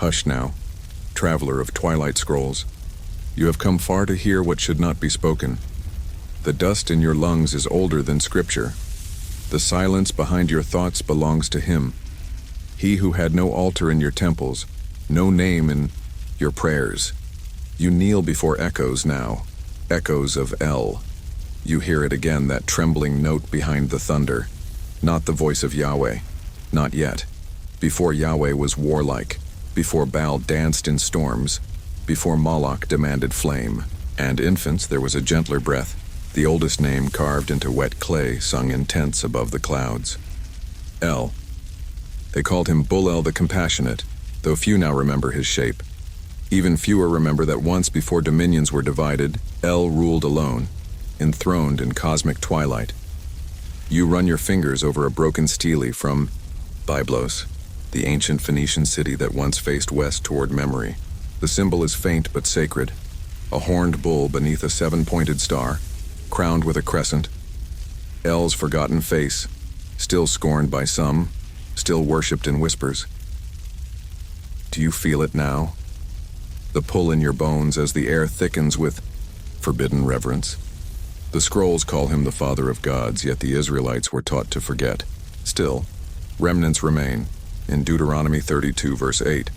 Hush now, traveler of twilight scrolls. You have come far to hear what should not be spoken. The dust in your lungs is older than scripture. The silence behind your thoughts belongs to him. He who had no altar in your temples, no name in your prayers. You kneel before echoes now, echoes of El. You hear it again, that trembling note behind the thunder. Not the voice of Yahweh, not yet. Before Yahweh was warlike, before Baal danced in storms, before Moloch demanded flame, and infants there was a gentler breath, the oldest name carved into wet clay sung in tents above the clouds. El. They called him Bul-El the Compassionate, though few now remember his shape. Even fewer remember that once before dominions were divided, El ruled alone, enthroned in cosmic twilight. You run your fingers over a broken stele from Byblos, the ancient Phoenician city that once faced west toward memory. The symbol is faint but sacred, a horned bull beneath a seven-pointed star, crowned with a crescent. El's forgotten face, still scorned by some, still worshipped in whispers. Do you feel it now? The pull in your bones as the air thickens with forbidden reverence? The scrolls call him the father of gods, yet the Israelites were taught to forget. Still, remnants remain, in Deuteronomy 32 verse 8,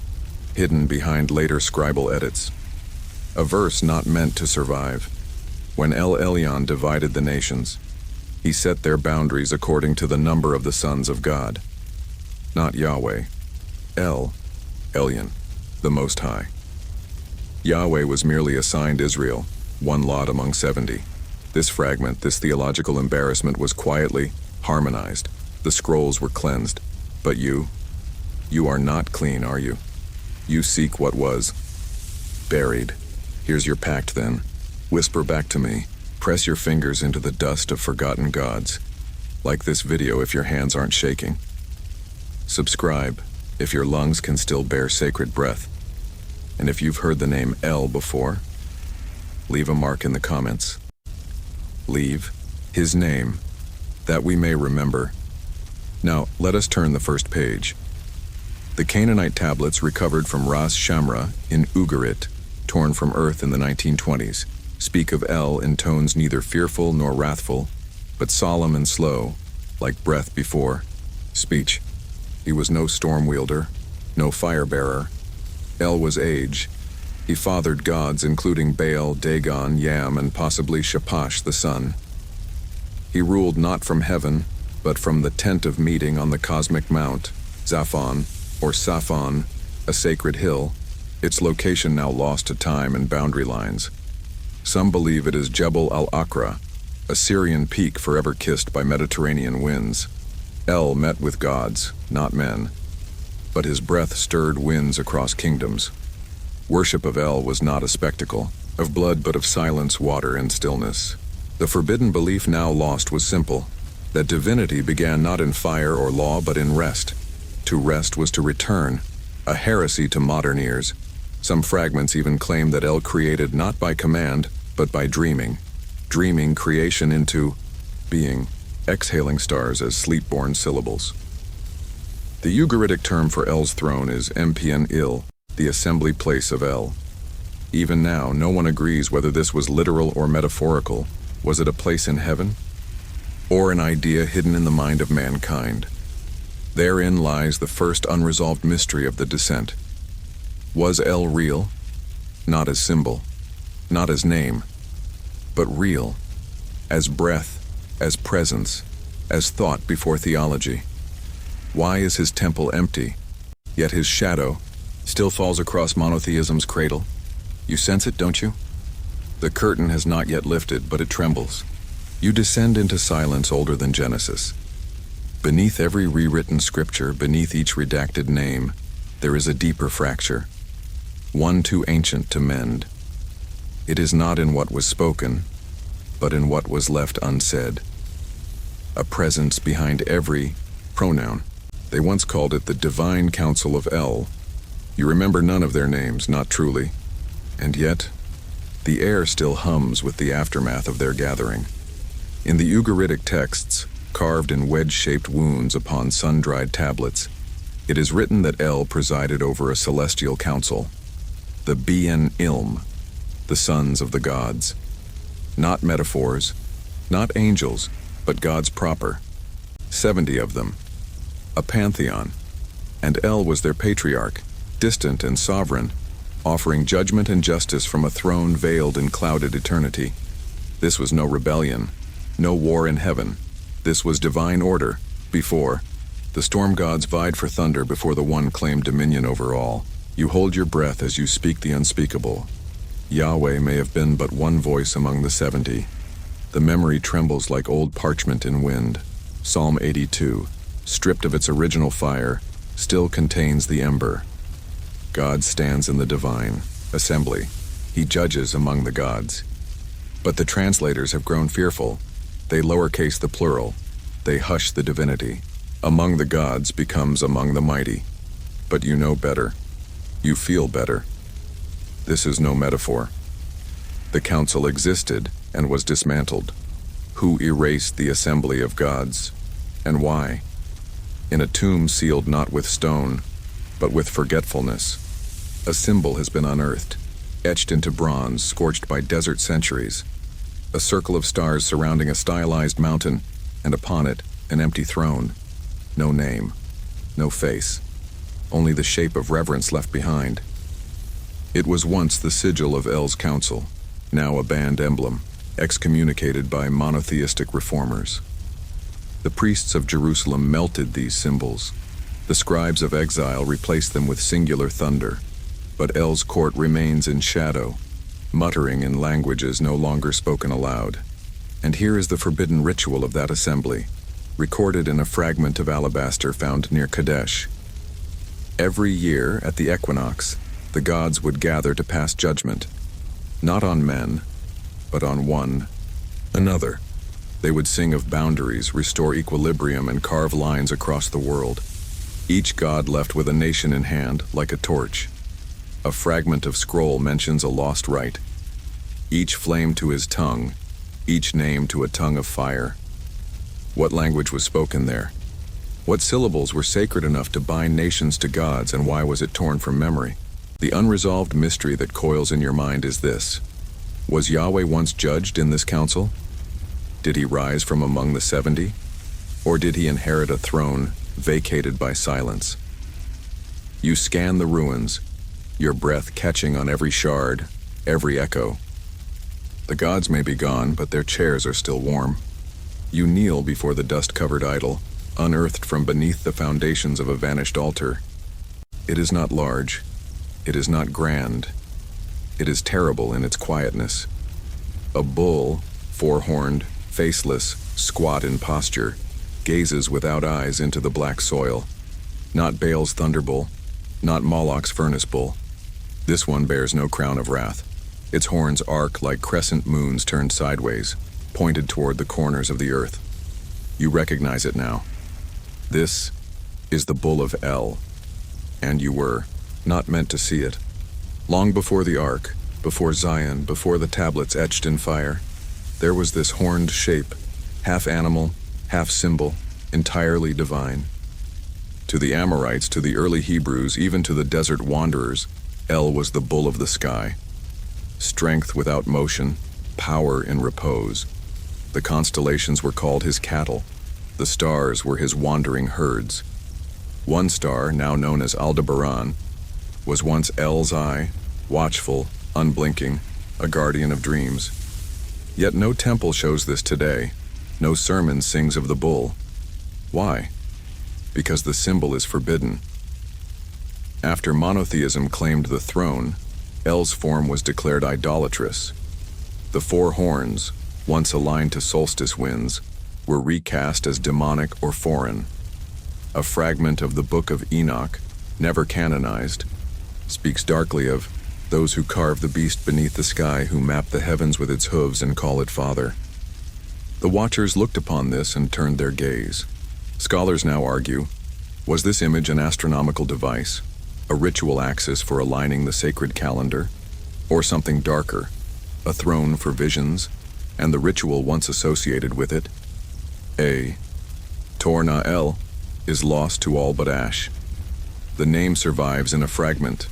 hidden behind later scribal edits. A verse not meant to survive. When El Elyon divided the nations, he set their boundaries according to the number of the sons of God. Not Yahweh. El Elyon, the Most High. Yahweh was merely assigned Israel, one lot among 70. This fragment, this theological embarrassment was quietly harmonized. The scrolls were cleansed. But you are not clean, are you? You seek what was buried. Here's your pact then. Whisper back to me. Press your fingers into the dust of forgotten gods. Like this video if your hands aren't shaking. Subscribe if your lungs can still bear sacred breath. And if you've heard the name El before, leave a mark in the comments. Leave his name, that we may remember. Now, let us turn the first page. The Canaanite tablets recovered from Ras Shamra in Ugaritic, torn from earth in the 1920s, speak of El in tones neither fearful nor wrathful, but solemn and slow, like breath before speech. He was no storm wielder, no fire bearer. El was age. He fathered gods including Baal, Dagon, Yam, and possibly Shaphash the sun. He ruled not from heaven, but from the tent of meeting on the cosmic mount, Zaphon, or Saphon, a sacred hill, its location now lost to time and boundary lines. Some believe it is Jebel al-Akra, a Syrian peak forever kissed by Mediterranean winds. El met with gods, not men, but his breath stirred winds across kingdoms. Worship of El was not a spectacle, of blood but of silence, water, and stillness. The forbidden belief now lost was simple, that divinity began not in fire or law but in rest. To rest was to return, a heresy to modern ears. Some fragments even claim that El created not by command, but by dreaming creation into being, exhaling stars as sleep-born syllables. The Ugaritic term for El's throne is Mpn-Il, the assembly place of El. Even now, no one agrees whether this was literal or metaphorical. Was it a place in heaven? Or an idea hidden in the mind of mankind? Therein lies the first unresolved mystery of the descent. Was El real? Not as symbol, not as name, but real, as breath, as presence, as thought before theology. Why is his temple empty, yet his shadow still falls across monotheism's cradle? You sense it, don't you? The curtain has not yet lifted, but it trembles. You descend into silence older than Genesis. Beneath every rewritten scripture, beneath each redacted name, there is a deeper fracture, one too ancient to mend. It is not in what was spoken, but in what was left unsaid. A presence behind every pronoun. They once called it the Divine Council of El. You remember none of their names, not truly. And yet, the air still hums with the aftermath of their gathering. In the Ugaritic texts, carved in wedge-shaped wounds upon sun-dried tablets, It is written that El presided over a celestial council, the Bien Ilm, the sons of the gods. Not metaphors, not angels, but gods proper. 70 of them. A pantheon. And El was their patriarch, distant and sovereign, offering judgment and justice from a throne veiled in clouded eternity. This was no rebellion, no war in heaven. This was divine order. Before, the storm gods vied for thunder before the one claimed dominion over all. You hold your breath as you speak the unspeakable. Yahweh may have been but one voice among the 70. The memory trembles like old parchment in wind. Psalm 82, stripped of its original fire, still contains the ember. God stands in the divine assembly. He judges among the gods. But the translators have grown fearful. They lowercase the plural. They hush the divinity. Among the gods becomes among the mighty. But you know better. You feel better. This is no metaphor. The council existed and was dismantled. Who erased the assembly of gods, and why? In a tomb sealed not with stone, but with forgetfulness. A symbol has been unearthed, etched into bronze, scorched by desert centuries. A circle of stars surrounding a stylized mountain, and upon it, an empty throne. No name, no face, only the shape of reverence left behind. It was once the sigil of El's council, now a banned emblem, excommunicated by monotheistic reformers. The priests of Jerusalem melted these symbols. The scribes of exile replaced them with singular thunder. But El's court remains in shadow, muttering in languages no longer spoken aloud. And here is the forbidden ritual of that assembly, recorded in a fragment of alabaster found near Kadesh. Every year at the equinox, the gods would gather to pass judgment, not on men, but on one another. They would sing of boundaries, restore equilibrium, and carve lines across the world. Each god left with a nation in hand, like a torch. A fragment of scroll mentions a lost rite. Each flame to his tongue, each name to a tongue of fire. What language was spoken there? What syllables were sacred enough to bind nations to gods, and why was it torn from memory? The unresolved mystery that coils in your mind is this. Was Yahweh once judged in this council? Did he rise from among the 70? Or did he inherit a throne vacated by silence? You scan the ruins, your breath catching on every shard, every echo. The gods may be gone, but their chairs are still warm. You kneel before the dust-covered idol, unearthed from beneath the foundations of a vanished altar. It is not large. It is not grand. It is terrible in its quietness. A bull, four-horned, faceless, squat in posture, gazes without eyes into the black soil. Not Baal's thunderbull, not Moloch's furnace bull. This one bears no crown of wrath. Its horns arc like crescent moons turned sideways, pointed toward the corners of the earth. You recognize it now. This is the bull of El, and you were not meant to see it. Long before the ark, before Zion, before the tablets etched in fire, there was this horned shape, half animal, half symbol, entirely divine. To the Amorites, to the early Hebrews, even to the desert wanderers, El was the bull of the sky. Strength without motion, power in repose. The constellations were called his cattle. The stars were his wandering herds. One star, now known as Aldebaran, was once El's eye, watchful, unblinking, a guardian of dreams. Yet no temple shows this today. No sermon sings of the bull. Why? Because the symbol is forbidden. After monotheism claimed the throne, El's form was declared idolatrous. The four horns, once aligned to solstice winds, were recast as demonic or foreign. A fragment of the Book of Enoch, never canonized, speaks darkly of those who carve the beast beneath the sky, who map the heavens with its hooves and call it father. The watchers looked upon this and turned their gaze. Scholars now argue, was this image an astronomical device, a ritual axis for aligning the sacred calendar, or something darker, a throne for visions, and the ritual once associated with it? Tor Na El is lost to all but ash. The name survives in a fragment,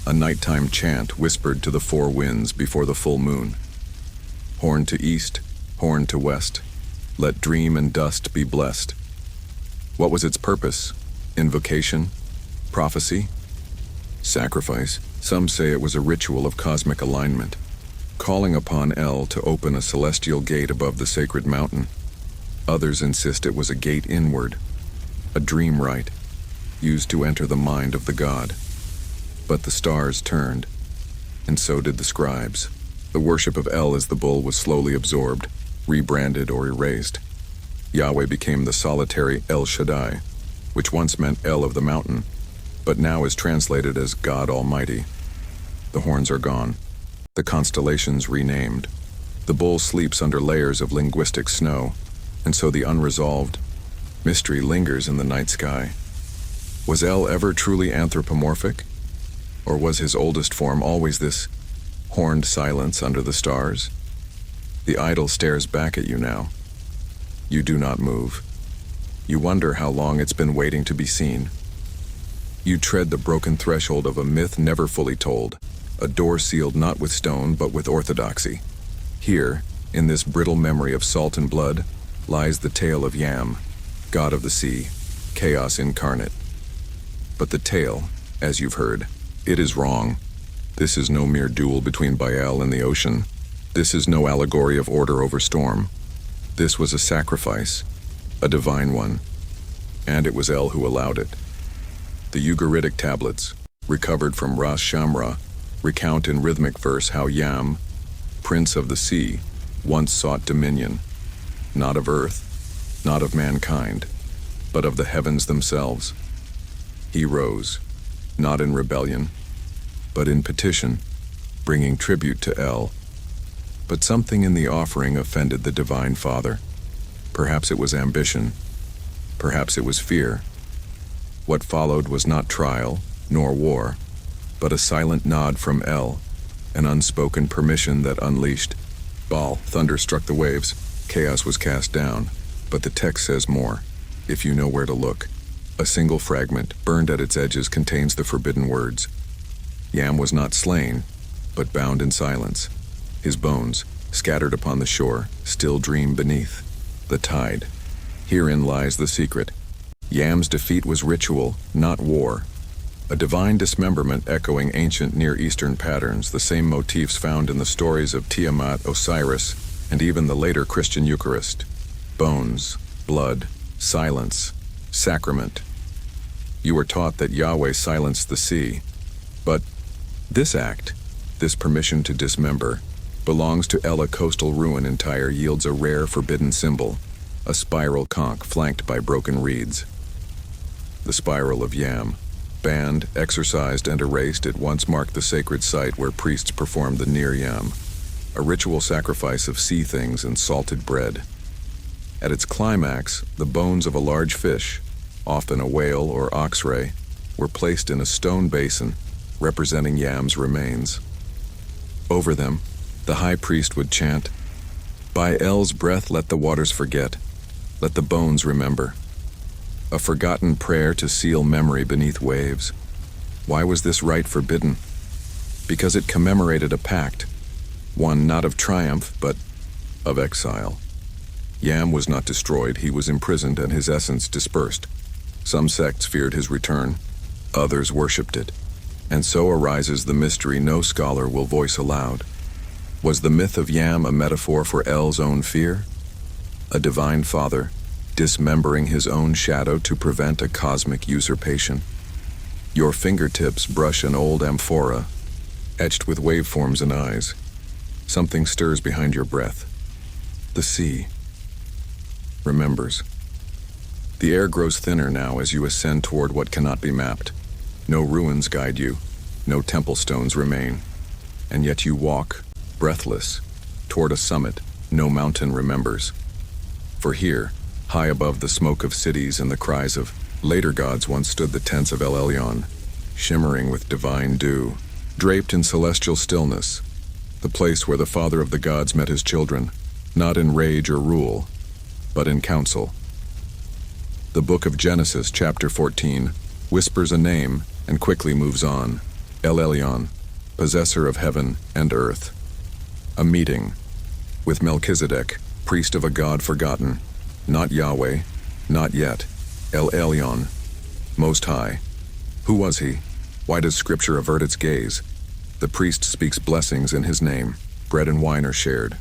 a nighttime chant whispered to the four winds before the full moon. Horn to east, horn to west, let dream and dust be blessed. What was its purpose? Invocation? Prophecy? Sacrifice? Some say it was a ritual of cosmic alignment, calling upon El to open a celestial gate above the sacred mountain. Others insist it was a gate inward, a dream rite, used to enter the mind of the god. But the stars turned, and so did the scribes. The worship of El as the bull was slowly absorbed, rebranded or erased. Yahweh became the solitary El Shaddai, which once meant El of the mountain, but now is translated as God Almighty. The horns are gone, the constellations renamed. The bull sleeps under layers of linguistic snow, and so the unresolved mystery lingers in the night sky. Was El ever truly anthropomorphic? Or was his oldest form always this horned silence under the stars? The idol stares back at you now. You do not move. You wonder how long it's been waiting to be seen. You tread the broken threshold of a myth never fully told, a door sealed not with stone but with orthodoxy. Here, in this brittle memory of salt and blood, lies the tale of Yam, god of the sea, chaos incarnate. But the tale, as you've heard, it is wrong. This is no mere duel between Baal and the ocean. This is no allegory of order over storm. This was a sacrifice, a divine one, and it was El who allowed it. The Ugaritic tablets, recovered from Ras Shamra, recount in rhythmic verse how Yam, prince of the sea, once sought dominion, not of earth, not of mankind, but of the heavens themselves. He rose, not in rebellion, but in petition, bringing tribute to El. But something in the offering offended the Divine Father. Perhaps it was ambition, perhaps it was fear. What followed was not trial, nor war, but a silent nod from El, an unspoken permission that unleashed. Baal, thunder struck the waves, chaos was cast down, but the text says more, if you know where to look. A single fragment, burned at its edges, contains the forbidden words. Yam was not slain, but bound in silence. His bones, scattered upon the shore, still dream beneath the tide. Herein lies the secret. Yam's defeat was ritual, not war. A divine dismemberment echoing ancient Near Eastern patterns, the same motifs found in the stories of Tiamat, Osiris, and even the later Christian Eucharist. Bones, blood, silence, sacrament. You were taught that Yahweh silenced the sea, but this act, this permission to dismember, belongs to El. A coastal ruin in Tyre yields a rare forbidden symbol, a spiral conch flanked by broken reeds. The spiral of Yam, banned, exorcised, and erased, it once marked the sacred site where priests performed the Nir Yam, a ritual sacrifice of sea things and salted bread. At its climax, the bones of a large fish, often a whale or oxray, were placed in a stone basin representing Yam's remains. Over them, the high priest would chant, "By El's breath let the waters forget, let the bones remember." A forgotten prayer to seal memory beneath waves. Why was this rite forbidden? Because it commemorated a pact, one not of triumph, but of exile. Yam was not destroyed, he was imprisoned and his essence dispersed. Some sects feared his return, others worshipped it. And so arises the mystery no scholar will voice aloud. Was the myth of Yam a metaphor for El's own fear? A divine father, dismembering his own shadow to prevent a cosmic usurpation? Your fingertips brush an old amphora, etched with waveforms and eyes. Something stirs behind your breath. The sea remembers. The air grows thinner now as you ascend toward what cannot be mapped. No ruins guide you, no temple stones remain, and yet you walk, breathless, toward a summit no mountain remembers. For here, high above the smoke of cities and the cries of later gods, once stood the tents of El Elyon, shimmering with divine dew, draped in celestial stillness, the place where the Father of the gods met his children, not in rage or rule, but in counsel. The book of Genesis, chapter 14, whispers a name, and quickly moves on. El Elyon, possessor of heaven and earth. A meeting with Melchizedek, priest of a god forgotten. Not Yahweh, not yet. El Elyon, Most High. Who was he? Why does Scripture avert its gaze? The priest speaks blessings in his name. Bread and wine are shared.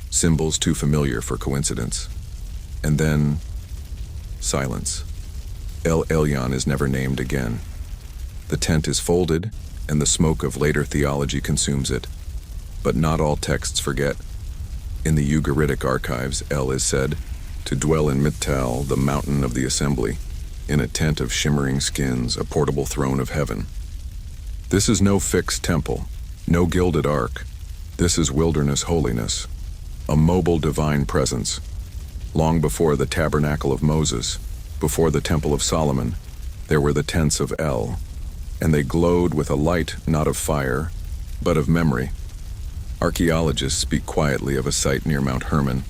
Symbols too familiar for coincidence. And then, silence. El Elyon is never named again. The tent is folded, and the smoke of later theology consumes it. But not all texts forget. In the Ugaritic archives, El is said to dwell in Mittal, the mountain of the assembly, in a tent of shimmering skins, a portable throne of heaven. This is no fixed temple, no gilded ark. This is wilderness holiness, a mobile divine presence. Long before the tabernacle of Moses, before the temple of Solomon, there were the tents of El, and they glowed with a light not of fire, but of memory. Archaeologists speak quietly of a site near Mount Hermon,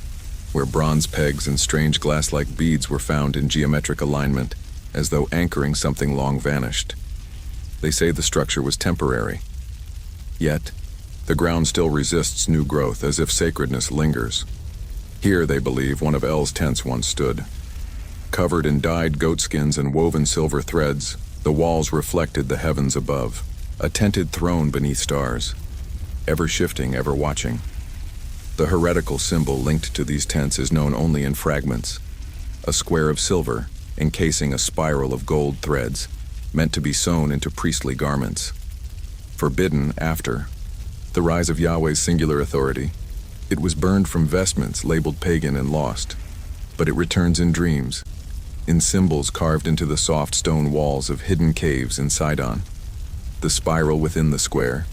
where bronze pegs and strange glass-like beads were found in geometric alignment, as though anchoring something long vanished. They say the structure was temporary. Yet, the ground still resists new growth, as if sacredness lingers. Here, they believe, one of El's tents once stood. Covered in dyed goatskins and woven silver threads, the walls reflected the heavens above, a tented throne beneath stars, ever shifting, ever watching. The heretical symbol linked to these tents is known only in fragments. A square of silver, encasing a spiral of gold threads, meant to be sewn into priestly garments. Forbidden after the rise of Yahweh's singular authority, it was burned from vestments labeled pagan and lost, but it returns in dreams, in symbols carved into the soft stone walls of hidden caves in Sidon. The spiral within the square,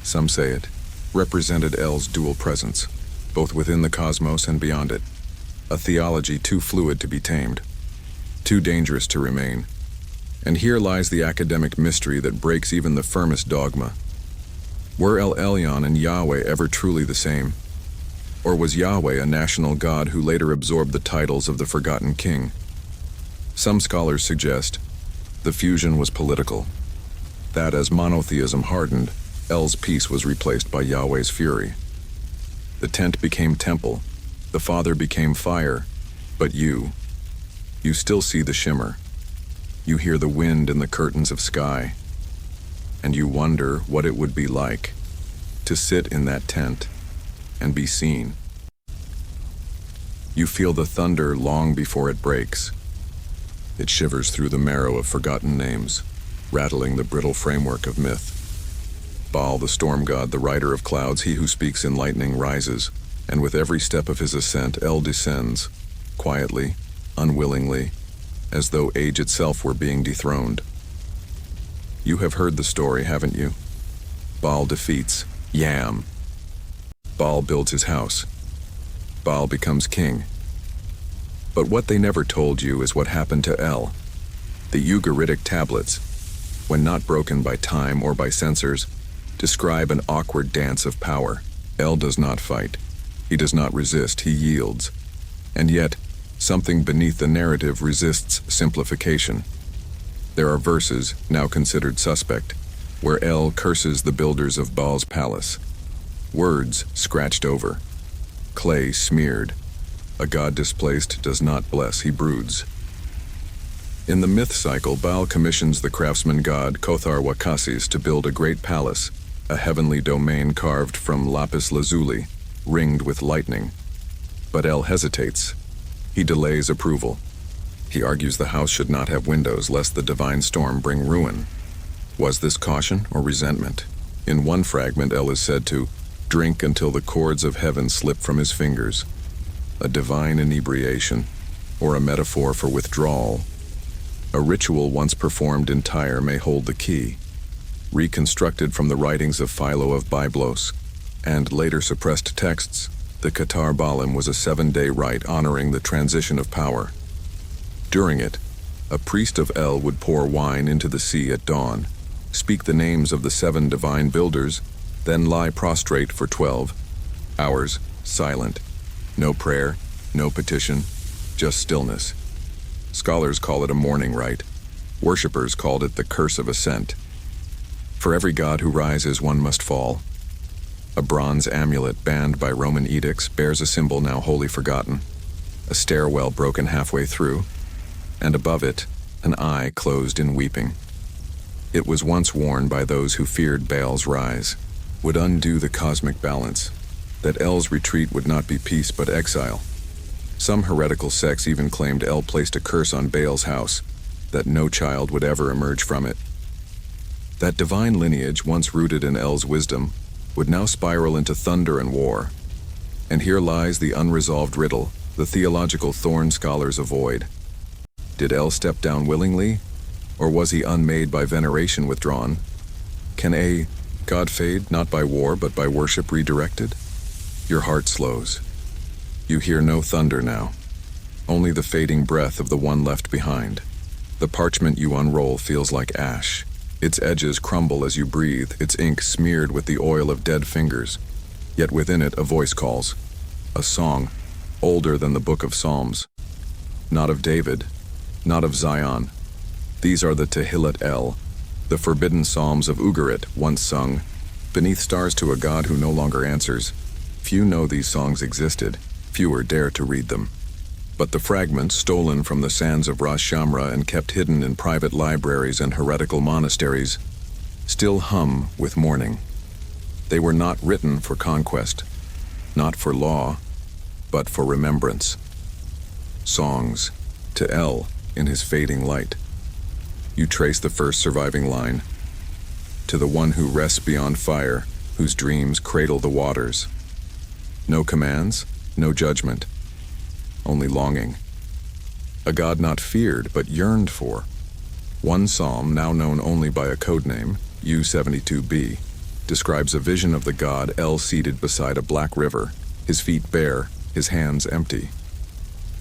some say it, represented El's dual presence, both within the cosmos and beyond it, a theology too fluid to be tamed, too dangerous to remain. And here lies the academic mystery that breaks even the firmest dogma. Were El Elyon and Yahweh ever truly the same? Or was Yahweh a national god who later absorbed the titles of the forgotten king? Some scholars suggest the fusion was political, that as monotheism hardened, El's peace was replaced by Yahweh's fury. The tent became temple, the Father became fire, but you still see the shimmer. You hear the wind in the curtains of sky, and you wonder what it would be like to sit in that tent and be seen. You feel the thunder long before it breaks. It shivers through the marrow of forgotten names, rattling the brittle framework of myth. Baal, the storm god, the rider of clouds, he who speaks in lightning, rises, and with every step of his ascent, El descends, quietly, unwillingly, as though age itself were being dethroned. You have heard the story, haven't you? Baal defeats Yam. Baal builds his house. Baal becomes king. But what they never told you is what happened to El. The Ugaritic tablets, when not broken by time or by censors, describe an awkward dance of power. El does not fight. He does not resist, he yields. And yet, something beneath the narrative resists simplification. There are verses, now considered suspect, where El curses the builders of Baal's palace. Words scratched over. Clay smeared. A god displaced does not bless, he broods. In the myth cycle, Baal commissions the craftsman god Kothar Wakasis to build a great palace, a heavenly domain carved from lapis lazuli, ringed with lightning. But El hesitates. He delays approval. He argues the house should not have windows lest the divine storm bring ruin. Was this caution or resentment? In one fragment, El is said to drink until the cords of heaven slip from his fingers, a divine inebriation, or a metaphor for withdrawal. A ritual once performed in Tyre may hold the key. Reconstructed from the writings of Philo of Byblos and later suppressed texts, the Qatar Balim was a 7-day rite honoring the transition of power. During it, a priest of El would pour wine into the sea at dawn, speak the names of the 7 divine builders, then lie prostrate for 12 hours, silent. No prayer, no petition, just stillness. Scholars call it a mourning rite. Worshippers called it the curse of ascent. For every god who rises, one must fall. A bronze amulet banned by Roman edicts bears a symbol now wholly forgotten, a stairwell broken halfway through, and above it, an eye closed in weeping. It was once worn by those who feared Baal's rise, would undo the cosmic balance, that El's retreat would not be peace but exile. Some heretical sects even claimed El placed a curse on Baal's house, that no child would ever emerge from it. That divine lineage, once rooted in El's wisdom, would now spiral into thunder and war. And here lies the unresolved riddle the theological thorn scholars avoid. Did El step down willingly, or was he unmade by veneration withdrawn? Can a God fade not by war but by worship redirected? Your heart slows. You hear no thunder now, only the fading breath of the one left behind. The parchment you unroll feels like ash. Its edges crumble as you breathe, its ink smeared with the oil of dead fingers. Yet within it a voice calls, a song, older than the book of Psalms. Not of David, not of Zion. These are the Tehillat El, the forbidden psalms of Ugaritic, once sung, beneath stars to a God who no longer answers. Few know these songs existed, fewer dare to read them. But the fragments, stolen from the sands of Ras Shamra and kept hidden in private libraries and heretical monasteries, still hum with mourning. They were not written for conquest, not for law, but for remembrance. Songs, to El in his fading light. You trace the first surviving line, to the one who rests beyond fire, whose dreams cradle the waters. No commands, no judgment, only longing. A God not feared, but yearned for. One psalm, now known only by a codename, U72b, describes a vision of the God El seated beside a black river, his feet bare, his hands empty.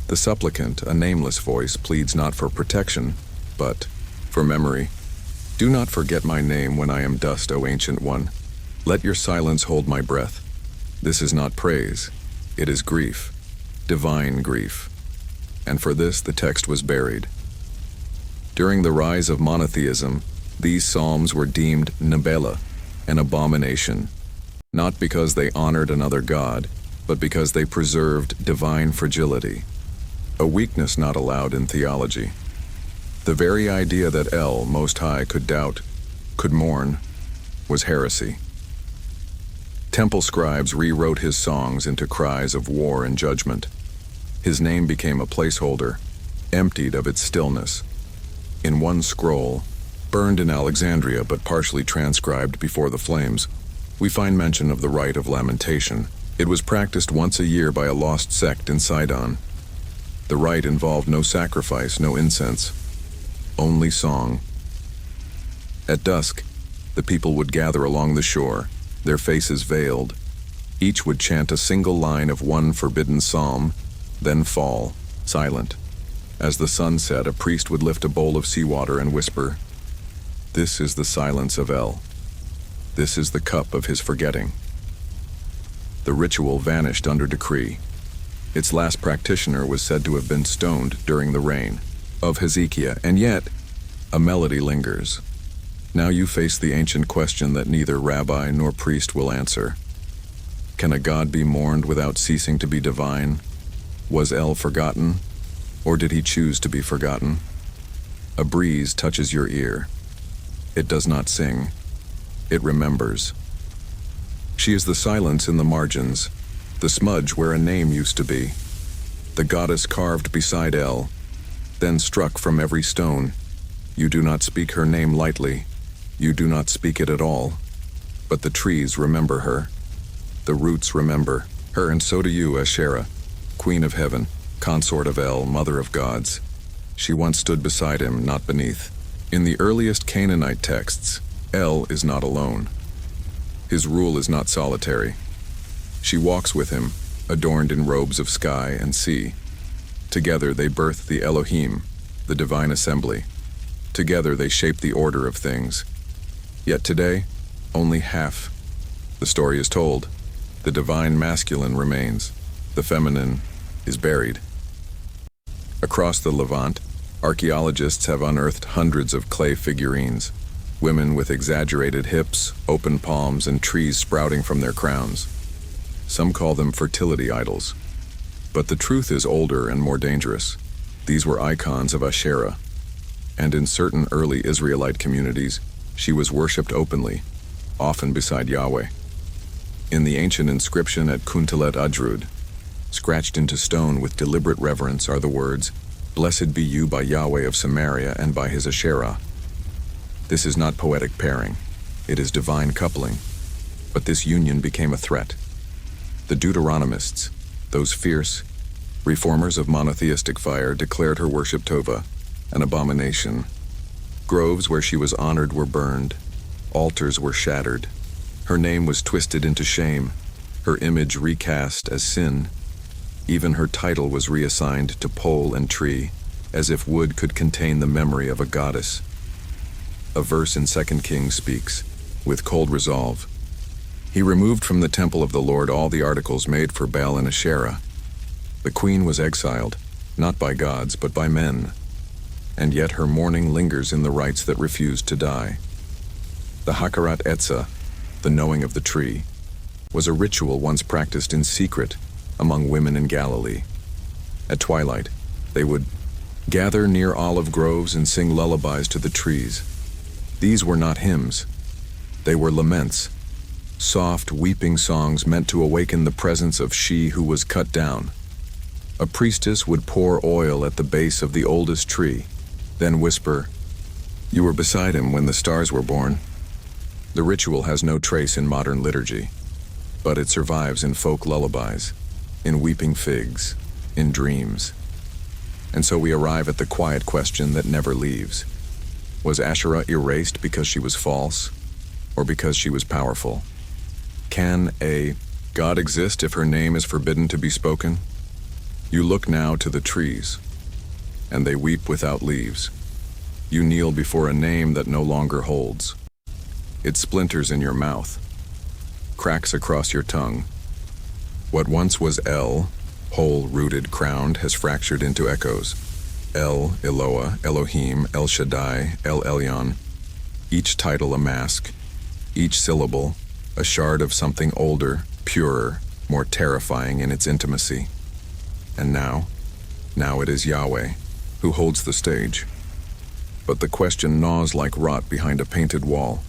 The supplicant, a nameless voice, pleads not for protection, but for memory. Do not forget my name when I am dust, O Ancient One. Let your silence hold my breath. This is not praise, it is grief, divine grief. And for this the text was buried. During the rise of monotheism, these psalms were deemed nebela, an abomination, not because they honored another god, but because they preserved divine fragility, a weakness not allowed in theology. The very idea that El, Most High, could doubt, could mourn, was heresy. Temple scribes rewrote his songs into cries of war and judgment. His name became a placeholder, emptied of its stillness. In one scroll, burned in Alexandria but partially transcribed before the flames, we find mention of the rite of lamentation. It was practiced once a year by a lost sect in Sidon. The rite involved no sacrifice, no incense, only song. At dusk, the people would gather along the shore, their faces veiled. Each would chant a single line of one forbidden psalm, then fall, silent. As the sun set, a priest would lift a bowl of seawater and whisper, "This is the silence of El. This is the cup of his forgetting." The ritual vanished under decree. Its last practitioner was said to have been stoned during the reign of Hezekiah, and yet a melody lingers. Now you face the ancient question that neither rabbi nor priest will answer. Can a God be mourned without ceasing to be divine? Was El forgotten, or did he choose to be forgotten? A breeze touches your ear. It does not sing. It remembers. She is the silence in the margins, the smudge where a name used to be, the goddess carved beside El, then struck from every stone. You do not speak her name lightly. You do not speak it at all. But the trees remember her. The roots remember her, and so do you, Asherah, Queen of Heaven, consort of El, Mother of Gods. She once stood beside him, not beneath. In the earliest Canaanite texts, El is not alone. His rule is not solitary. She walks with him, adorned in robes of sky and sea. Together they birth the Elohim, the divine assembly. Together they shape the order of things. Yet today, only half. The story is told. The divine masculine remains. The feminine is buried. Across the Levant, Archaeologists have unearthed hundreds of clay figurines, women with exaggerated hips, open palms, and trees sprouting from their crowns. Some call them fertility idols. But the truth is older and more dangerous. These were icons of Asherah, and in certain early Israelite communities, she was worshipped openly, often beside Yahweh. In the ancient inscription at Kuntalet Adrud, scratched into stone with deliberate reverence, are the words, "Blessed be you by Yahweh of Samaria and by his Asherah." This is not poetic pairing, it is divine coupling. But this union became a threat. The Deuteronomists, those fierce reformers of monotheistic fire, declared her worship tova, an abomination. Groves where she was honored were burned, altars were shattered. Her name was twisted into shame, her image recast as sin. Even her title was reassigned to pole and tree, as if wood could contain the memory of a goddess. A verse in 2 Kings speaks, with cold resolve, "He removed from the temple of the Lord all the articles made for Baal and Asherah." The queen was exiled, not by gods, but by men, and yet her mourning lingers in the rites that refused to die. The Hakarat Etzah, the knowing of the tree, was a ritual once practiced in secret among women in Galilee. At twilight, they would gather near olive groves and sing lullabies to the trees. These were not hymns. They were laments, soft, weeping songs meant to awaken the presence of she who was cut down. A priestess would pour oil at the base of the oldest tree, then whisper, "You were beside him when the stars were born." The ritual has no trace in modern liturgy, but it survives in folk lullabies, in weeping figs, in dreams. And so we arrive at the quiet question that never leaves. Was Asherah erased because she was false, or because she was powerful? Can a God exist if her name is forbidden to be spoken? You look now to the trees, and they weep without leaves. You kneel before a name that no longer holds. It splinters in your mouth, cracks across your tongue. What once was El, whole, rooted, crowned, has fractured into echoes. El, Eloah, Elohim, El Shaddai, El Elyon. Each title a mask, each syllable a shard of something older, purer, more terrifying in its intimacy. And now it is Yahweh who holds the stage. But the question gnaws like rot behind a painted wall.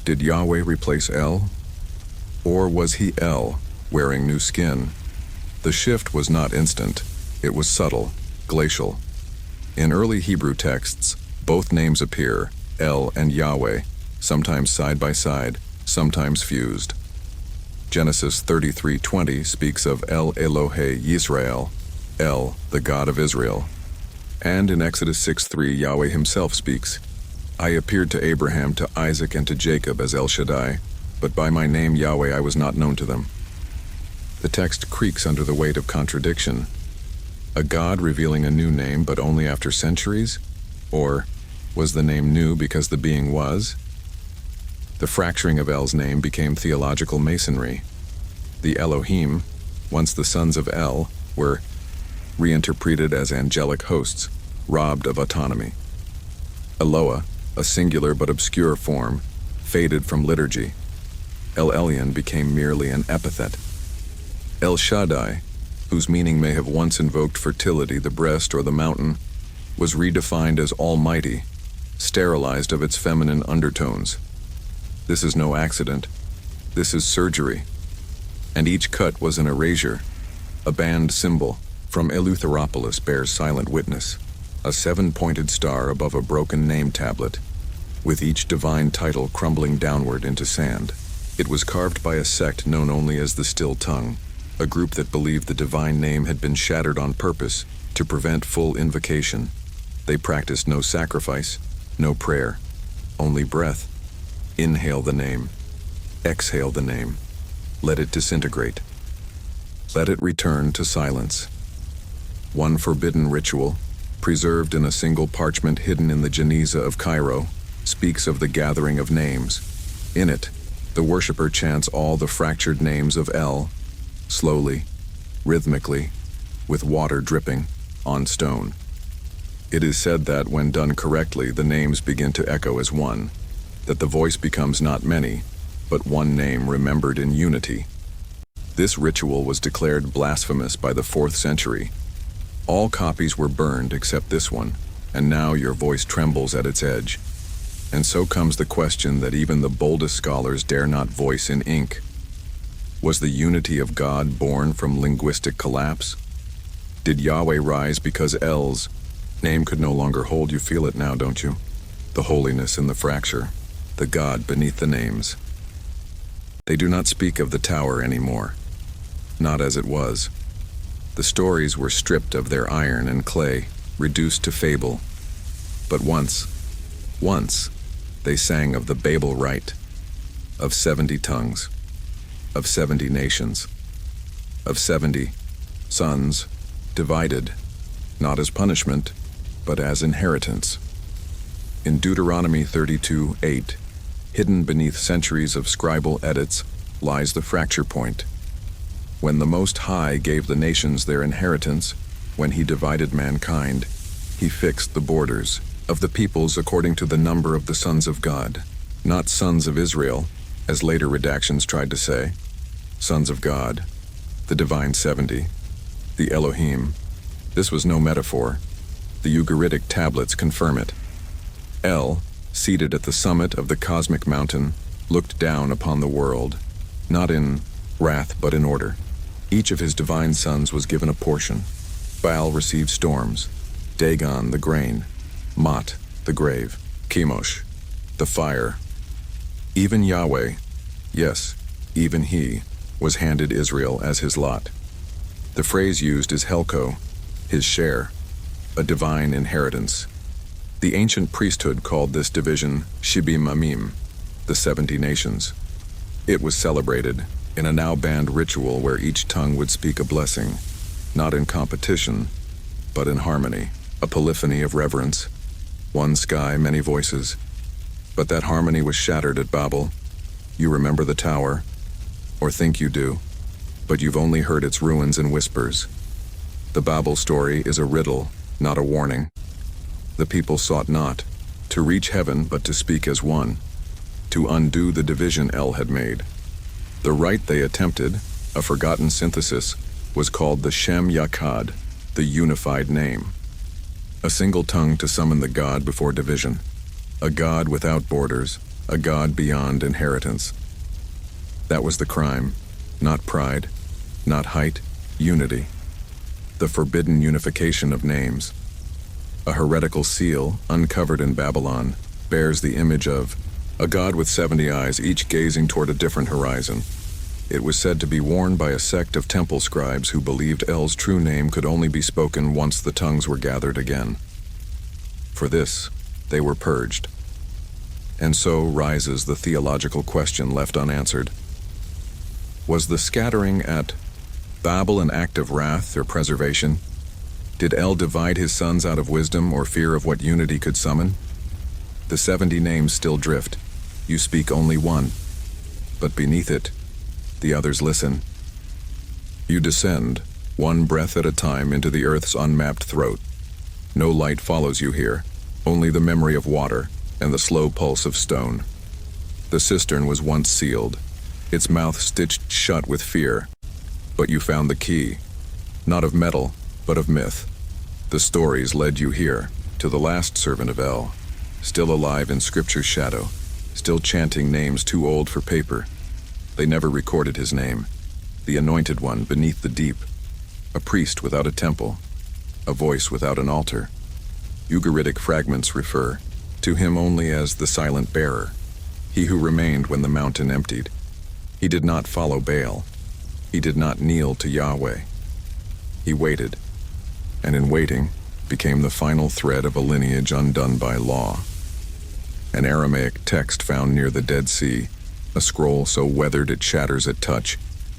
Did Yahweh replace El? Or was he El, wearing new skin? The shift was not instant. It was subtle, glacial. In early Hebrew texts, both names appear, El and Yahweh, sometimes side by side, sometimes fused. Genesis 33:20 speaks of El Elohe Yisrael, El, the God of Israel. And in Exodus 6:3, Yahweh himself speaks, "I appeared to Abraham, to Isaac, and to Jacob as El Shaddai, but by my name Yahweh I was not known to them." The text creaks under the weight of contradiction. A God revealing a new name, but only after centuries? Or was the name new because the being was? The fracturing of El's name became theological masonry. The Elohim, once the sons of El, were reinterpreted as angelic hosts, robbed of autonomy. Eloah, a singular but obscure form, faded from liturgy. El Elyon became merely an epithet. El Shaddai, whose meaning may have once invoked fertility, the breast, or the mountain, was redefined as almighty, sterilized of its feminine undertones. This is no accident. This is surgery. And each cut was an erasure. A banned symbol from Eleutheropolis bears silent witness, a 7-pointed star above a broken name tablet, with each divine title crumbling downward into sand. It was carved by a sect known only as the Still Tongue, a group that believed the divine name had been shattered on purpose to prevent full invocation. They practiced no sacrifice, no prayer, only breath. Inhale the name, exhale the name, let it disintegrate. Let it return to silence. One forbidden ritual, preserved in a single parchment hidden in the Geniza of Cairo, speaks of the gathering of names. In it, the worshipper chants all the fractured names of El, slowly, rhythmically, with water dripping on stone. It is said that when done correctly, the names begin to echo as one, that the voice becomes not many, but one name remembered in unity. This ritual was declared blasphemous by the 4th century. All copies were burned except this one, and now your voice trembles at its edge. And so comes the question that even the boldest scholars dare not voice in ink. Was the unity of God born from linguistic collapse? Did Yahweh rise because El's name could no longer hold? You feel it now, don't you? The holiness in the fracture, the God beneath the names. They do not speak of the tower anymore, not as it was. The stories were stripped of their iron and clay, reduced to fable. But once, they sang of the Babel rite, of 70 tongues, of 70 nations, of 70 sons, divided, not as punishment, but as inheritance. In Deuteronomy 32:8, hidden beneath centuries of scribal edits, lies the fracture point. When the Most High gave the nations their inheritance, when he divided mankind, he fixed the borders of the peoples according to the number of the sons of God, not sons of Israel, as later redactions tried to say. Sons of God, the divine 70, the Elohim. This was no metaphor. The Ugaritic tablets confirm it. El, seated at the summit of the cosmic mountain, looked down upon the world, not in wrath but in order. Each of his divine sons was given a portion. Baal received storms, Dagon the grain, Mot the grave, Chemosh the fire. Even Yahweh, yes, even he, was handed Israel as his lot. The phrase used is Helko, his share, a divine inheritance. The ancient priesthood called this division Shibim Amim, the 70 nations. It was celebrated in a now banned ritual where each tongue would speak a blessing, not in competition, but in harmony, a polyphony of reverence. One sky, many voices. But that harmony was shattered at Babel. You remember the tower, or think you do, but you've only heard its ruins in whispers. The Babel story is a riddle, not a warning. The people sought not to reach heaven, but to speak as one, to undo the division El had made. The rite they attempted, a forgotten synthesis, was called the Shem Yakad, the unified name. A single tongue to summon the God before division, a God without borders, a God beyond inheritance. That was the crime, not pride, not height, unity. The forbidden unification of names. A heretical seal, uncovered in Babylon, bears the image of a God with 70 eyes, each gazing toward a different horizon. It was said to be worn by a sect of temple scribes who believed El's true name could only be spoken once the tongues were gathered again. For this, they were purged. And so rises the theological question left unanswered. Was the scattering at Babel an act of wrath or preservation? Did El divide his sons out of wisdom or fear of what unity could summon? The 70 names still drift. You speak only one, but beneath it, the others listen. You descend, one breath at a time, into the earth's unmapped throat. No light follows you here, only the memory of water and the slow pulse of stone. The cistern was once sealed, its mouth stitched shut with fear, but you found the key, not of metal, but of myth. The stories led you here, to the last servant of El, still alive in scripture's shadow, still chanting names too old for paper. They never recorded his name, the anointed one beneath the deep, a priest without a temple, a voice without an altar. Ugaritic fragments refer to him only as the silent bearer, he who remained when the mountain emptied. He did not follow Baal. He did not kneel to Yahweh. He waited, and in waiting became the final thread of a lineage undone by law. An Aramaic text found near the Dead Sea, a scroll so weathered it shatters at touch,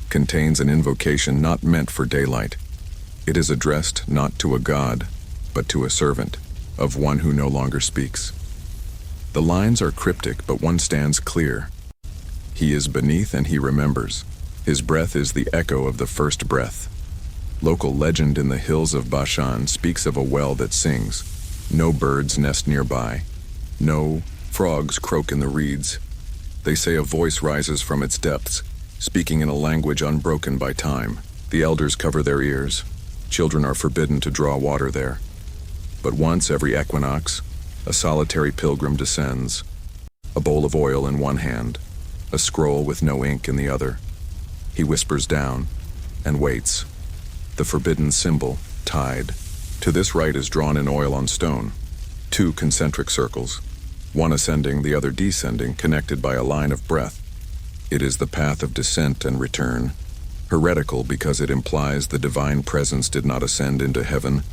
contains an invocation not meant for daylight. It is addressed not to a god, but to a servant, of one who no longer speaks. The lines are cryptic, but one stands clear. He is beneath and he remembers. His breath is the echo of the first breath. Local legend in the hills of Bashan speaks of a well that sings, No birds nest nearby. No frogs croak in the reeds. They say a voice rises from its depths, speaking in a language unbroken by time. The elders cover their ears. Children are forbidden to draw water there. But once every equinox, a solitary pilgrim descends, a bowl of oil in one hand, a scroll with no ink in the other. He whispers down and waits. The forbidden symbol, tide. To this rite is drawn in oil on stone, 2 concentric circles, one ascending, the other descending, connected by a line of breath. It is the path of descent and return, heretical because it implies the divine presence did not ascend into heaven,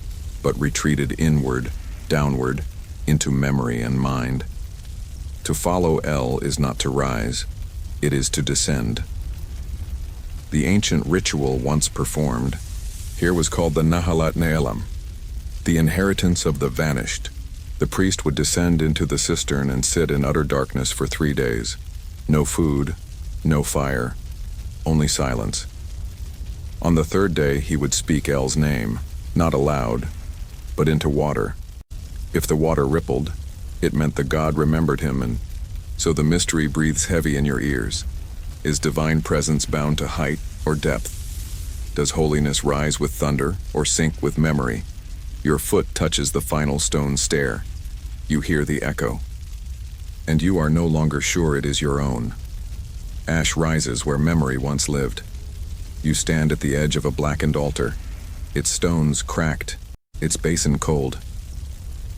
but retreated inward, downward, into memory and mind. To follow El is not to rise, it is to descend. The ancient ritual once performed here was called the Nahalat Ne'elam, the inheritance of the vanished. The priest would descend into the cistern and sit in utter darkness for 3 days. No food, no fire, only silence. On the 3rd day he would speak El's name, not aloud, but into water. If the water rippled, it meant the god remembered him, and so the mystery breathes heavy in your ears. Is divine presence bound to height or depth? Does holiness rise with thunder or sink with memory? Your foot touches the final stone stair. You hear the echo. And you are no longer sure it is your own. Ash rises where memory once lived. You stand at the edge of a blackened altar, its stones cracked, its basin cold.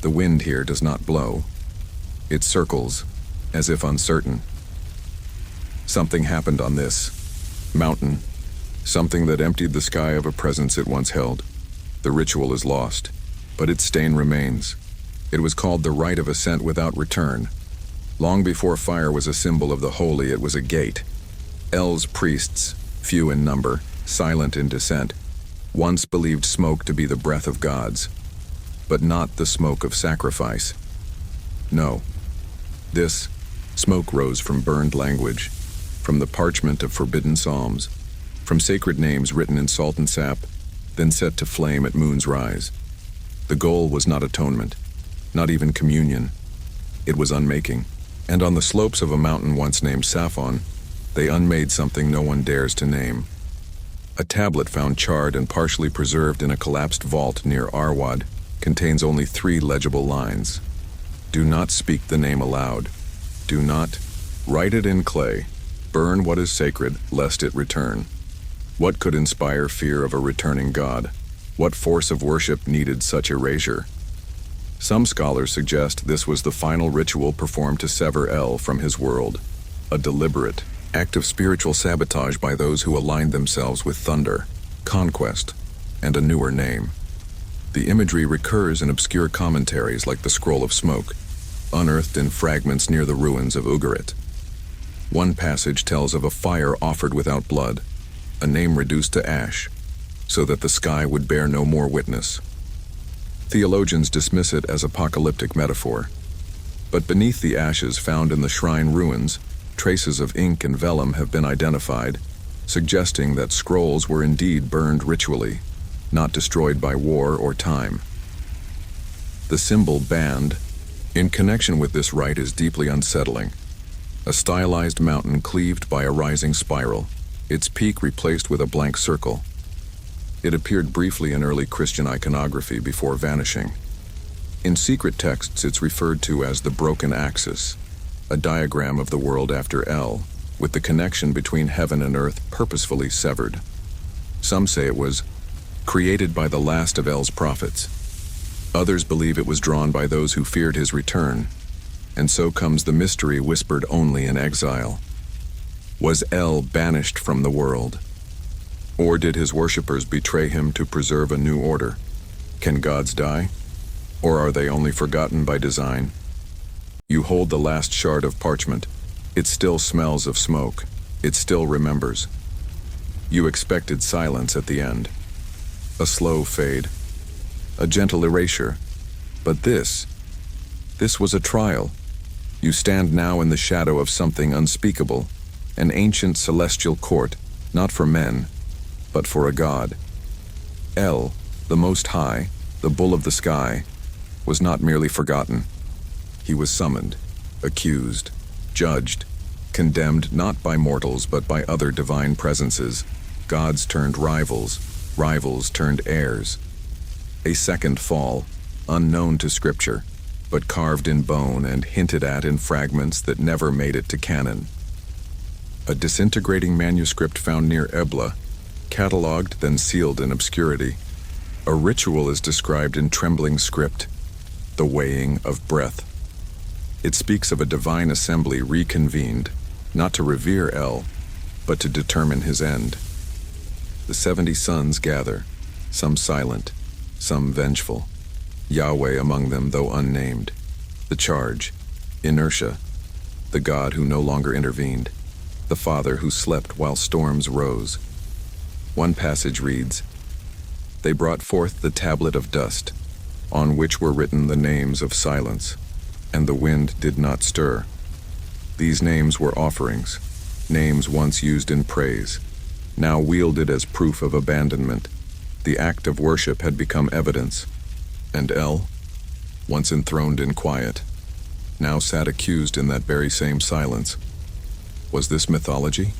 The wind here does not blow. It circles, as if uncertain. Something happened on this mountain, something that emptied the sky of a presence it once held. The ritual is lost, but its stain remains. It was called the rite of ascent without return. Long before fire was a symbol of the holy, it was a gate. El's priests, few in number, silent in descent, once believed smoke to be the breath of gods, but not the smoke of sacrifice. No. This smoke rose from burned language, from the parchment of forbidden psalms, from sacred names written in salt and sap, then set to flame at moon's rise. The goal was not atonement, not even communion. It was unmaking. And on the slopes of a mountain once named Saphon, they unmade something no one dares to name. A tablet found charred and partially preserved in a collapsed vault near Arwad contains only 3 legible lines. Do not speak the name aloud. Do not write it in clay. Burn what is sacred, lest it return. What could inspire fear of a returning God? What force of worship needed such erasure? Some scholars suggest this was the final ritual performed to sever El from his world, a deliberate act of spiritual sabotage by those who aligned themselves with thunder, conquest, and a newer name. The imagery recurs in obscure commentaries like the Scroll of Smoke, unearthed in fragments near the ruins of Ugaritic. One passage tells of a fire offered without blood, a name reduced to ash, so that the sky would bear no more witness. Theologians dismiss it as apocalyptic metaphor, but beneath the ashes found in the shrine ruins, traces of ink and vellum have been identified, suggesting that scrolls were indeed burned ritually, not destroyed by war or time. The symbol band, in connection with this rite, is deeply unsettling. A stylized mountain cleaved by a rising spiral, its peak replaced with a blank circle. It appeared briefly in early Christian iconography before vanishing. In secret texts, it's referred to as the broken axis, a diagram of the world after El, with the connection between heaven and earth purposefully severed. Some say it was created by the last of El's prophets. Others believe it was drawn by those who feared his return, and so comes the mystery whispered only in exile. Was El banished from the world? Or did his worshippers betray him to preserve a new order? Can gods die? Or are they only forgotten by design? You hold the last shard of parchment. It still smells of smoke. It still remembers. You expected silence at the end. A slow fade. A gentle erasure. But this was a trial. You stand now in the shadow of something unspeakable, an ancient celestial court, not for men, but for a god. El, the Most High, the bull of the sky, was not merely forgotten. He was summoned, accused, judged, condemned not by mortals but by other divine presences. Gods turned rivals, rivals turned heirs. A second fall, unknown to Scripture, but carved in bone and hinted at in fragments that never made it to canon. A disintegrating manuscript found near Ebla, catalogued then sealed in obscurity. A ritual is described in trembling script, the weighing of breath. It speaks of a divine assembly reconvened, not to revere El, but to determine his end. The 70 sons gather, some silent, some vengeful. Yahweh among them, though unnamed. The charge, inertia, the God who no longer intervened, the Father who slept while storms rose. One passage reads, "They brought forth the tablet of dust, on which were written the names of silence, and the wind did not stir." These names were offerings, names once used in praise, now wielded as proof of abandonment. The act of worship had become evidence. And El, once enthroned in quiet, now sat accused in that very same silence. Was this mythology?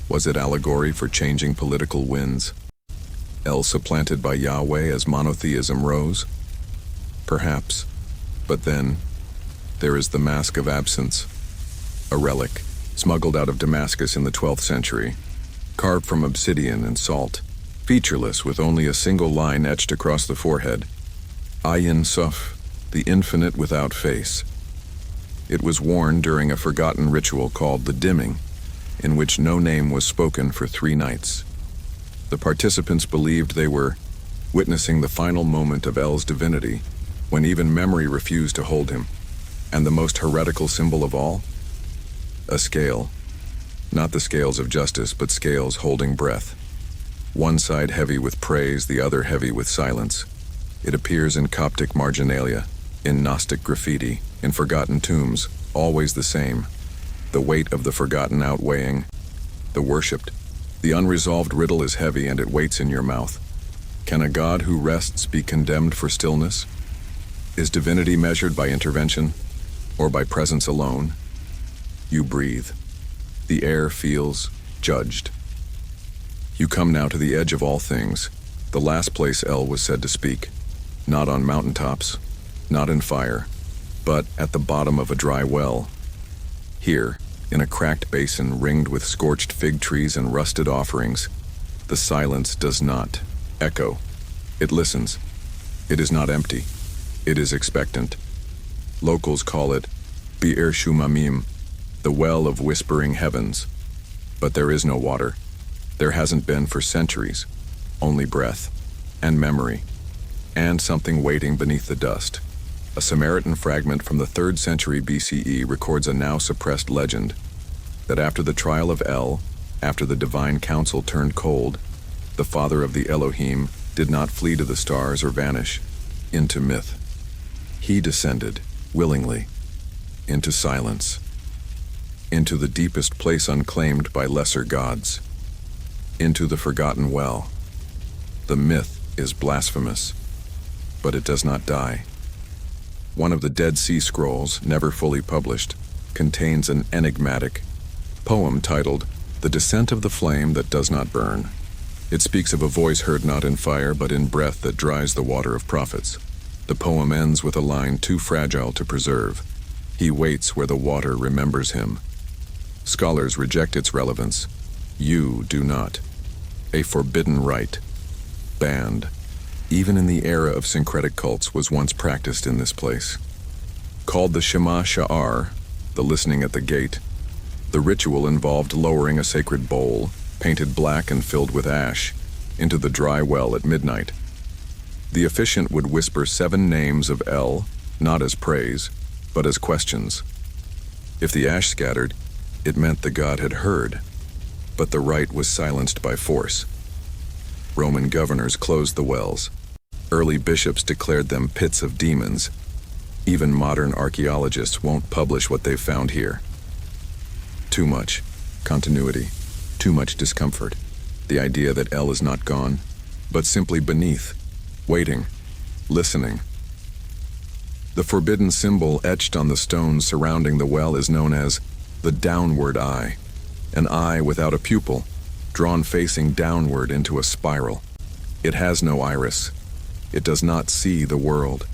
Was it allegory for changing political winds? El supplanted by Yahweh as monotheism rose? Perhaps. But then, there is the mask of absence, a relic, smuggled out of Damascus in the 12th century, carved from obsidian and salt, featureless with only a single line etched across the forehead. Ayin Suf, the infinite without face. It was worn during a forgotten ritual called the dimming, in which no name was spoken for 3 nights. The participants believed they were witnessing the final moment of El's divinity, when even memory refused to hold him. And the most heretical symbol of all? A scale. Not the scales of justice, but scales holding breath. One side heavy with praise, the other heavy with silence. It appears in Coptic marginalia, in Gnostic graffiti, in forgotten tombs, always the same. The weight of the forgotten outweighing the worshipped. The unresolved riddle is heavy and it waits in your mouth. Can a God who rests be condemned for stillness? Is divinity measured by intervention, or by presence alone? You breathe. The air feels judged. You come now to the edge of all things, the last place El was said to speak. Not on mountaintops, not in fire, but at the bottom of a dry well. Here, in a cracked basin ringed with scorched fig trees and rusted offerings, the silence does not echo. It listens. It is not empty. It is expectant. Locals call it Bi'er Shumamim, the well of whispering heavens. But there is no water. There hasn't been for centuries. Only breath, and memory, and something waiting beneath the dust. A Samaritan fragment from the 3rd century BCE records a now suppressed legend that after the trial of El, after the divine council turned cold, the father of the Elohim did not flee to the stars or vanish into myth. He descended, willingly, into silence, into the deepest place unclaimed by lesser gods, into the forgotten well. The myth is blasphemous, but it does not die. One of the Dead Sea Scrolls, never fully published, contains an enigmatic poem titled "The Descent of the Flame That Does Not Burn." It speaks of a voice heard not in fire but in breath that dries the water of prophets. The poem ends with a line too fragile to preserve. He waits where the water remembers him. Scholars reject its relevance. You do not. A forbidden rite. Banned. Even in the era of syncretic cults, was once practiced in this place. Called the Shema Sha'ar, the listening at the gate, the ritual involved lowering a sacred bowl, painted black and filled with ash, into the dry well at midnight. The officiant would whisper 7 names of El, not as praise, but as questions. If the ash scattered, it meant the god had heard, but the rite was silenced by force. Roman governors closed the wells. Early bishops declared them pits of demons. Even modern archaeologists won't publish what they've found here. Too much continuity, too much discomfort. The idea that El is not gone, but simply beneath, waiting, listening. The forbidden symbol etched on the stones surrounding the well is known as the downward eye, an eye without a pupil, drawn facing downward into a spiral. It has no iris. It does not see the world.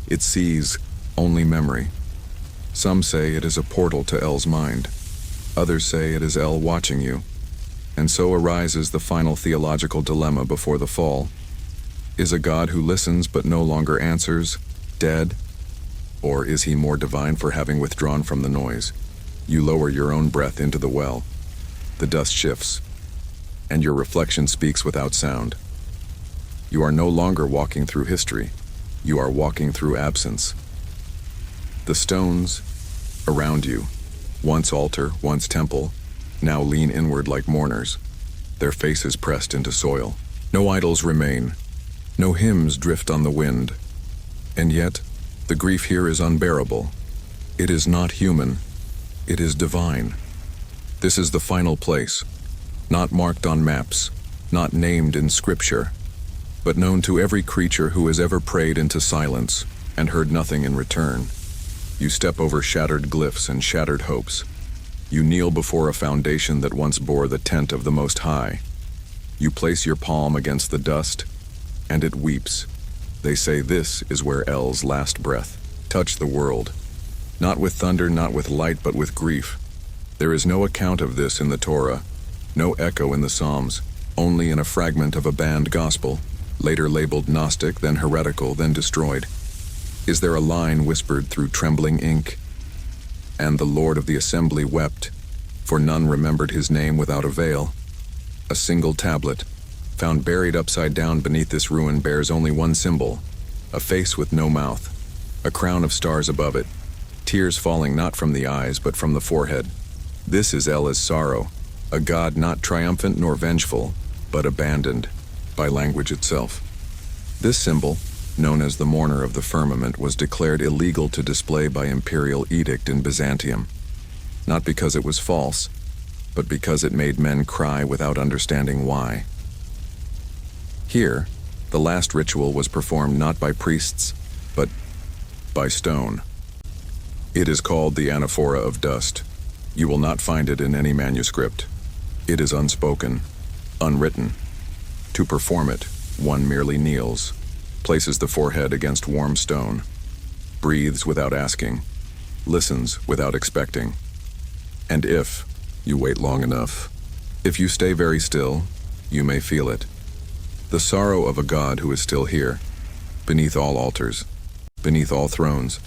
It sees only memory. Some say it is a portal to El's mind. Others say it is El watching you. And so arises the final theological dilemma before the fall. Is a God who listens but no longer answers dead? Or is he more divine for having withdrawn from the noise? You lower your own breath into the well. The dust shifts, and your reflection speaks without sound. You are no longer walking through history. You are walking through absence. The stones around you, once altar, once temple, now lean inward like mourners, their faces pressed into soil. No idols remain. No hymns drift on the wind. And yet, the grief here is unbearable. It is not human. It is divine. This is the final place, not marked on maps, not named in scripture, but known to every creature who has ever prayed into silence and heard nothing in return. You step over shattered glyphs and shattered hopes. You kneel before a foundation that once bore the tent of the Most High. You place your palm against the dust, and it weeps. They say this is where El's last breath touched the world. Not with thunder, not with light, but with grief. There is no account of this in the Torah, no echo in the Psalms, only in a fragment of a banned gospel, later labeled Gnostic, then heretical, then destroyed. Is there a line whispered through trembling ink? And the Lord of the assembly wept, for none remembered his name without a veil. A single tablet, found buried upside down beneath this ruin, bears only one symbol, a face with no mouth, a crown of stars above it, tears falling not from the eyes but from the forehead. This is El's sorrow, a God not triumphant nor vengeful, but abandoned by language itself. This symbol, known as the mourner of the firmament, was declared illegal to display by imperial edict in Byzantium, not because it was false, but because it made men cry without understanding why. Here, the last ritual was performed not by priests, but by stone. It is called the anaphora of dust. You will not find it in any manuscript. It is unspoken, unwritten. To perform it, one merely kneels, places the forehead against warm stone, breathes without asking, listens without expecting. And if you wait long enough, if you stay very still, you may feel it. The sorrow of a God who is still here, beneath all altars, beneath all thrones,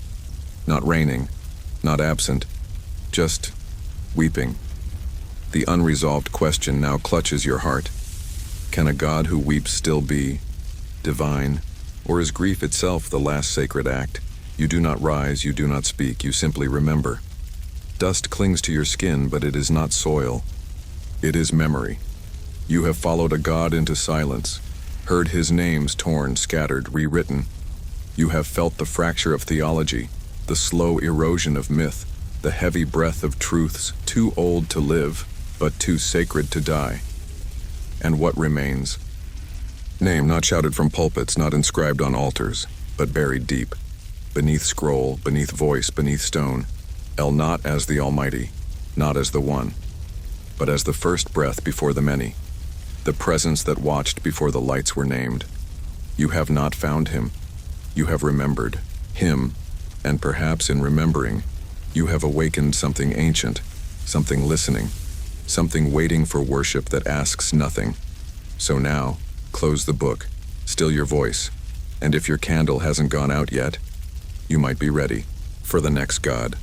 not reigning, not absent, just weeping. The unresolved question now clutches your heart. Can a God who weeps still be divine, or is grief itself the last sacred act? You do not rise, you do not speak, you simply remember. Dust clings to your skin, but it is not soil. It is memory. You have followed a God into silence, heard his names torn, scattered, rewritten. You have felt the fracture of theology, the slow erosion of myth, the heavy breath of truths too old to live, but too sacred to die. And what remains? Name not shouted from pulpits, not inscribed on altars, but buried deep, beneath scroll, beneath voice, beneath stone. El not as the Almighty, not as the One, but as the first breath before the many, the presence that watched before the lights were named. You have not found him. You have remembered him, and perhaps in remembering, you have awakened something ancient, something listening, something waiting for worship that asks nothing. So now, close the book, still your voice, and if your candle hasn't gone out yet, you might be ready for the next God.